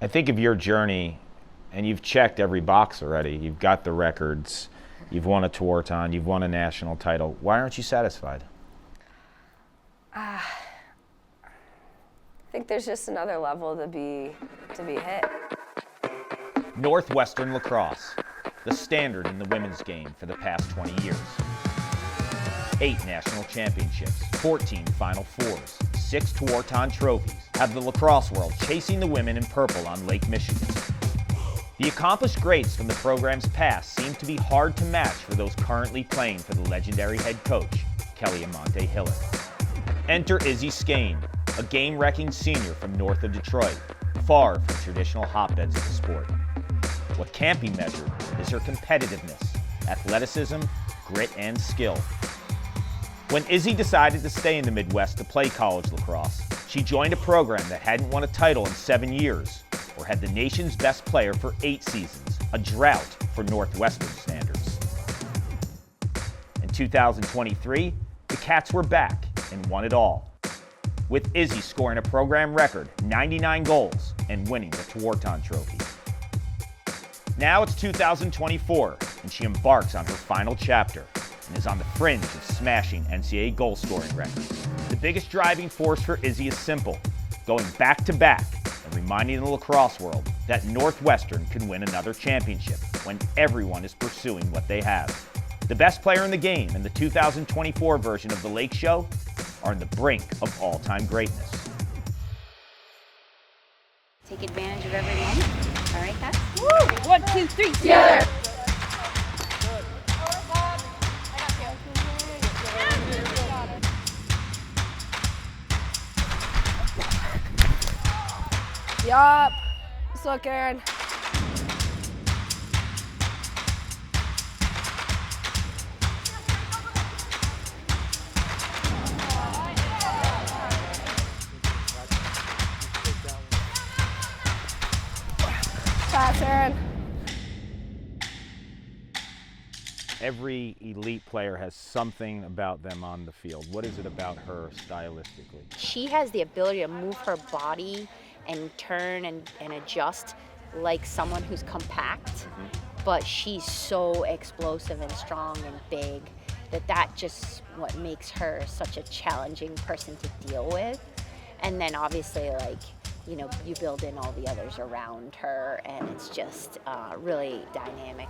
I think of your journey, and you've checked every box already. You've got the records, you've won a Tewaaraton, you've won a national title. Why aren't you satisfied? I think there's just another level to be hit. Northwestern Lacrosse, the standard in the women's game for the past 20 years. 8 national championships, 14 Final Fours, 6 Tewaaraton trophies have the lacrosse world chasing the women in purple on Lake Michigan. The accomplished greats from the program's past seem to be hard to match for those currently playing for the legendary head coach, 𝐓𝐇𝐄 𝐋𝐀𝐂𝐑𝐎𝐒. Enter IZZY SCANE, a game-wrecking senior from north of Detroit, far from traditional hotbeds of the sport. What can't be measured is her competitiveness, athleticism, grit, and skill. When IZZY decided to stay in the Midwest to play college lacrosse, she joined a program that hadn't won a title in 7 years, or had the nation's best player for 8 seasons, a drought for Northwestern standards. In 2023, the Cats were back and won it all, with IZZY scoring a program record 99 goals and winning the Tewaaraton Trophy. Now it's 2024, and she embarks on her final chapter and is on the fringe of smashing NCAA goal-scoring records. The biggest driving force for IZZY is simple, going back-to-back and reminding the lacrosse world that Northwestern can win another championship when everyone is pursuing what they have. The best player in the game and the 2024 version of the Lake Show are on the brink of all-time greatness. Take advantage of every moment. All right, guys? Woo! 1, 2, 3, together! Yup. Good luck, Aaron. Pass, Aaron. Every elite player has something about them on the field. What is it about her stylistically? She has the ability to move her body and turn and adjust like someone who's compact, but she's so explosive and strong and big that just what makes her such a challenging person to deal with. And then obviously, like, you know, you build in all the others around her, and it's just really dynamic.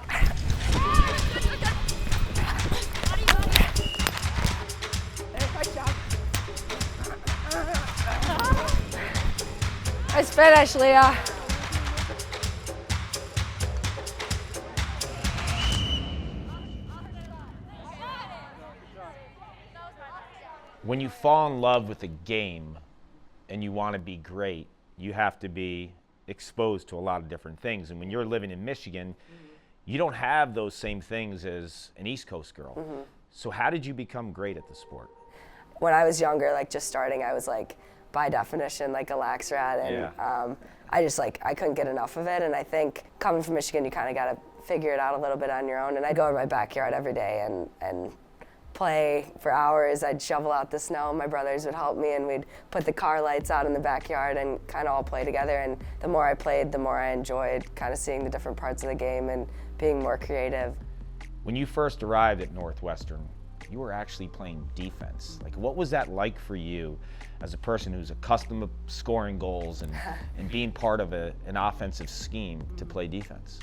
Nice finish, Leah. When you fall in love with a game and you want to be great, you have to be exposed to a lot of different things. And when you're living in Michigan, you don't have those same things as an East Coast girl. So how did you become great at the sport? When I was younger, like just starting, I was like, by definition, like a lax rat, and I couldn't get enough of it. And I think coming from Michigan, you kind of got to figure it out a little bit on your own. And I'd go in my backyard every day and play for hours. I'd shovel out the snow. My brothers would help me, and we'd put the car lights out in the backyard and kind of all play together. And the more I played, the more I enjoyed kind of seeing the different parts of the game and being more creative. When you first arrived at Northwestern, you were actually playing defense. Like, what was that like for you as a person who's accustomed to scoring goals and being part of an offensive scheme to play defense?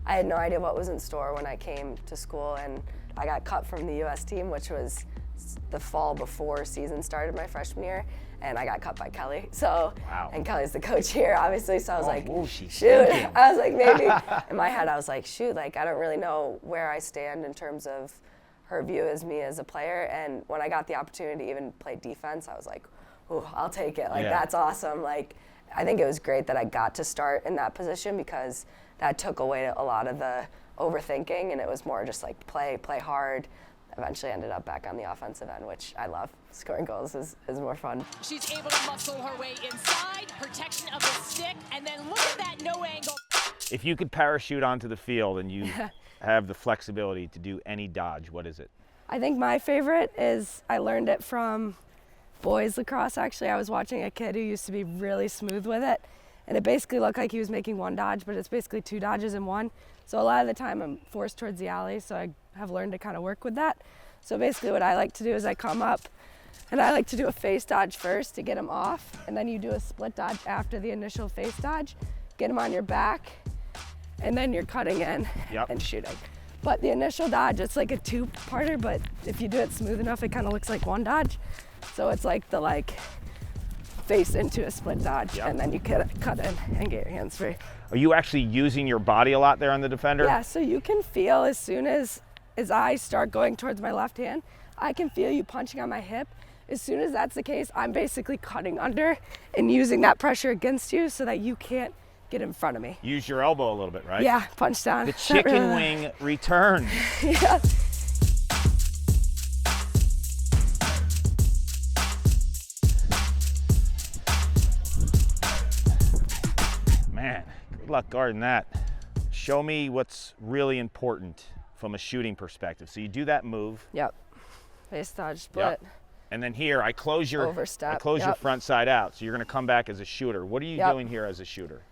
I had no idea what was in store when I came to school, and I got cut from the U.S. team, which was the fall before season started my freshman year, and I got cut by Kelly. So, wow. And Kelly's the coach here, obviously, so I was like, she's shoot. thinking. I was like, maybe. In my head, I was like, shoot, like, I don't really know where I stand in terms of her view as me as a player. And when I got the opportunity to even play defense, I was like, ooh, I'll take it. Like, that's awesome. Like, I think it was great that I got to start in that position, because that took away a lot of the overthinking, and it was more just like play hard. Eventually ended up back on the offensive end, which I love. Scoring goals is more fun. She's able to muscle her way inside, protection of the stick, and then look at that no angle. If you could parachute onto the field and you have the flexibility to do any dodge, what is it? I think my favorite is, I learned it from boys lacrosse, actually. I was watching a kid who used to be really smooth with it, and it basically looked like he was making one dodge, but it's basically 2 dodges in one. So a lot of the time I'm forced towards the alley, so I have learned to kind of work with that. So basically what I like to do is I come up and I like to do a face dodge first to get him off, and then you do a split dodge after the initial face dodge, get him on your back, and then you're cutting in and shooting. But the initial dodge, it's like a 2-parter, but if you do it smooth enough, it kind of looks like 1 dodge. So it's like the face into a split dodge, and then you cut in and get your hands free. Are you actually using your body a lot there on the defender? Yeah, so you can feel as soon as I start going towards my left hand, I can feel you punching on my hip. As soon as that's the case, I'm basically cutting under and using that pressure against you so that you can't get in front of me. Use your elbow a little bit, right? Yeah, punch down. The chicken wing returns. Yeah. Man, good luck guarding that. Show me what's really important from a shooting perspective. So you do that move. Yep. Face dodge split. Yep. And then here, I close your overstep. I close your front side out. So you're going to come back as a shooter. What are you doing here as a shooter?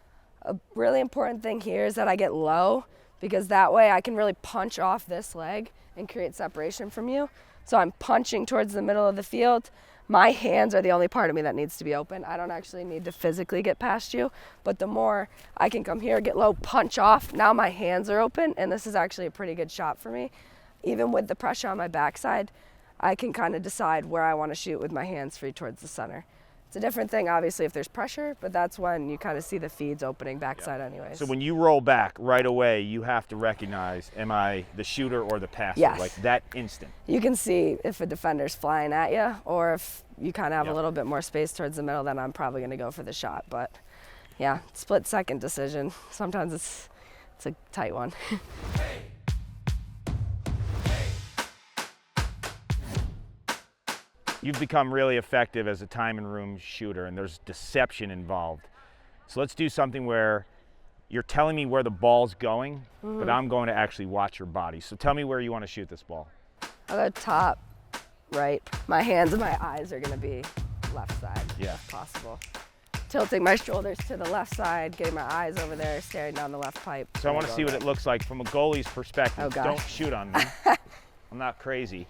A really important thing here is that I get low, because that way I can really punch off this leg and create separation from you. So I'm punching towards the middle of the field. My hands are the only part of me that needs to be open. I don't actually need to physically get past you, but the more I can come here, get low, punch off, now my hands are open, and this is actually a pretty good shot for me. Even with the pressure on my backside, I can kind of decide where I want to shoot with my hands free towards the center. It's a different thing, obviously, if there's pressure, but that's when you kind of see the feeds opening backside anyways. So when you roll back right away, you have to recognize, am I the shooter or the passer? Yes. Like that instant. You can see if a defender's flying at you, or if you kind of have a little bit more space towards the middle, then I'm probably going to go for the shot. But yeah, split-second decision. Sometimes it's a tight one. You've become really effective as a time and room shooter, and there's deception involved. So let's do something where you're telling me where the ball's going, but I'm going to actually watch your body. So tell me where you want to shoot this ball. I'll go top, right. My hands and my eyes are going to be left side, if possible. Tilting my shoulders to the left side, getting my eyes over there, staring down the left pipe. So I want to see what it looks like from a goalie's perspective. Oh, gosh. Don't shoot on me. I'm not crazy.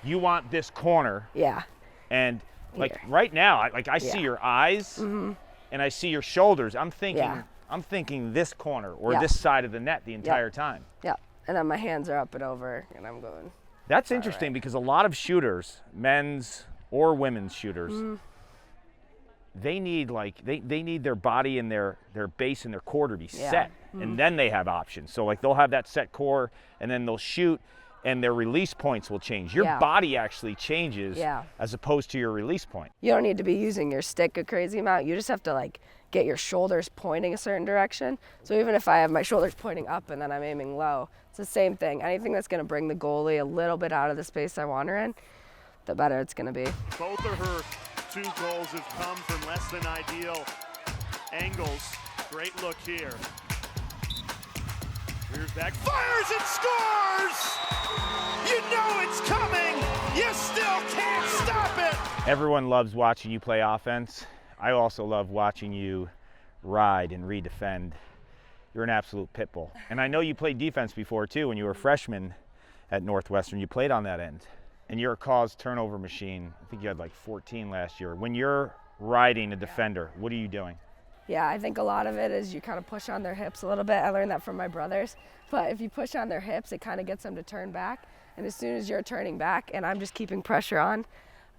You want this corner. Yeah. And like Here. right now, I see your eyes and I see your shoulders. I'm thinking this corner or this side of the net the entire time. Yeah. And then my hands are up and over, and I'm going. That's interesting because a lot of shooters, men's or women's shooters, they need they need their body and their base and their core to be set, and then they have options. So like they'll have that set core, and then they'll shoot, and their release points will change. Your body actually changes as opposed to your release point. You don't need to be using your stick a crazy amount. You just have to get your shoulders pointing a certain direction. So even if I have my shoulders pointing up and then I'm aiming low, it's the same thing. Anything that's gonna bring the goalie a little bit out of the space I want her in, the better it's gonna be. Both of her 2 goals have come from less than ideal angles. Great look here. Rears back, fires and scores! You know it's coming! You still can't stop it! Everyone loves watching you play offense. I also love watching you ride and redefend. You're an absolute pit bull. And I know you played defense before too. When you were a freshman at Northwestern, you played on that end. And you're a caused turnover machine. I think you had like 14 last year. When you're riding a defender, what are you doing? Yeah, I think a lot of it is you kind of push on their hips a little bit. I learned that from my brothers. But if you push on their hips, it kind of gets them to turn back. And as soon as you're turning back and I'm just keeping pressure on,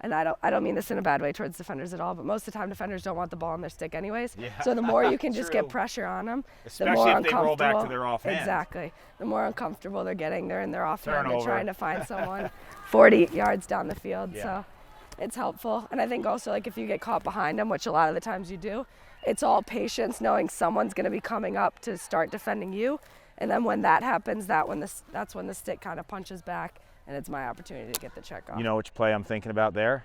and I don't mean this in a bad way towards defenders at all, but most of the time defenders don't want the ball on their stick anyways. Yeah. So the more you can just get pressure on them, the more especially if they roll back to their offhand. Exactly. The more uncomfortable they're getting, they're in their offhand, they're Turnover. trying to find someone 40 yards down the field. So it's helpful. And I think also if you get caught behind them, which a lot of the times you do, it's all patience, knowing someone's going to be coming up to start defending you. And then when that happens, that's when the stick kind of punches back, and it's my opportunity to get the check off. You know which play I'm thinking about there?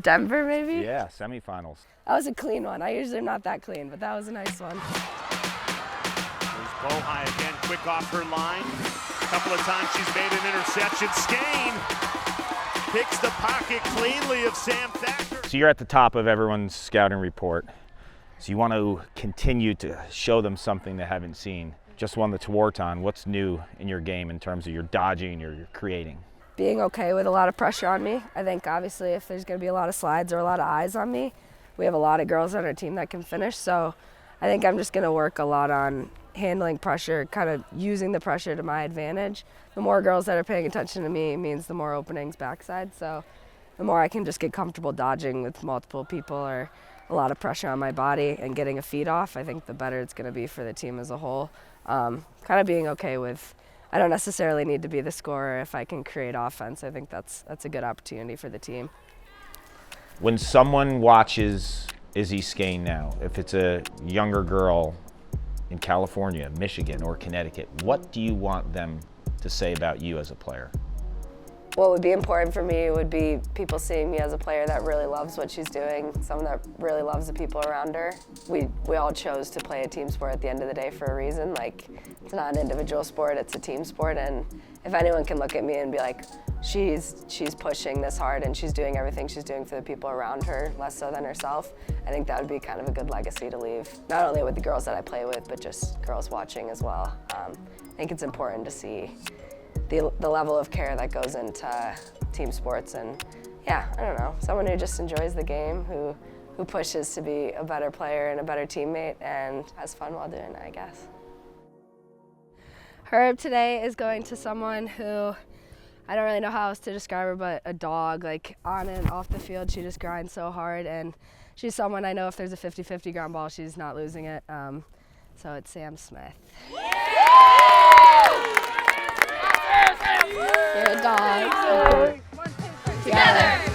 Denver, maybe? Yeah, semifinals. That was a clean one. I usually am not that clean, but that was a nice one. There's Bohai again, quick off her line. A couple of times she's made an interception. Scane picks the pocket cleanly of Sam Thacker. So you're at the top of everyone's scouting report. So you want to continue to show them something they haven't seen. Just won the Tewaaraton. What's new in your game in terms of your dodging or your creating? Being okay with a lot of pressure on me. I think obviously if there's going to be a lot of slides or a lot of eyes on me, we have a lot of girls on our team that can finish. So I think I'm just going to work a lot on handling pressure, kind of using the pressure to my advantage. The more girls that are paying attention to me means the more openings backside. So the more I can just get comfortable dodging with multiple people or a lot of pressure on my body and getting a feed off, I think the better it's going to be for the team as a whole. Kind of being okay with, I don't necessarily need to be the scorer if I can create offense. I think that's a good opportunity for the team. When someone watches IZZY SCANE now, if it's a younger girl in California, Michigan, or Connecticut, what do you want them to say about you as a player? What would be important for me would be people seeing me as a player that really loves what she's doing, someone that really loves the people around her. We all chose to play a team sport at the end of the day for a reason. Like, it's not an individual sport, it's a team sport, and if anyone can look at me and be like, she's pushing this hard and she's doing everything she's doing for the people around her, less so than herself, I think that would be kind of a good legacy to leave. Not only with the girls that I play with, but just girls watching as well. I think it's important to see the level of care that goes into team sports, and yeah, I don't know, someone who just enjoys the game, who pushes to be a better player and a better teammate and has fun while doing it, I guess. Her today is going to someone who, I don't really know how else to describe her, but a dog. Like, on and off the field, she just grinds so hard, and she's someone I know if there's a 50-50 ground ball, she's not losing it. So it's Sam Smith. You're a dog. Together.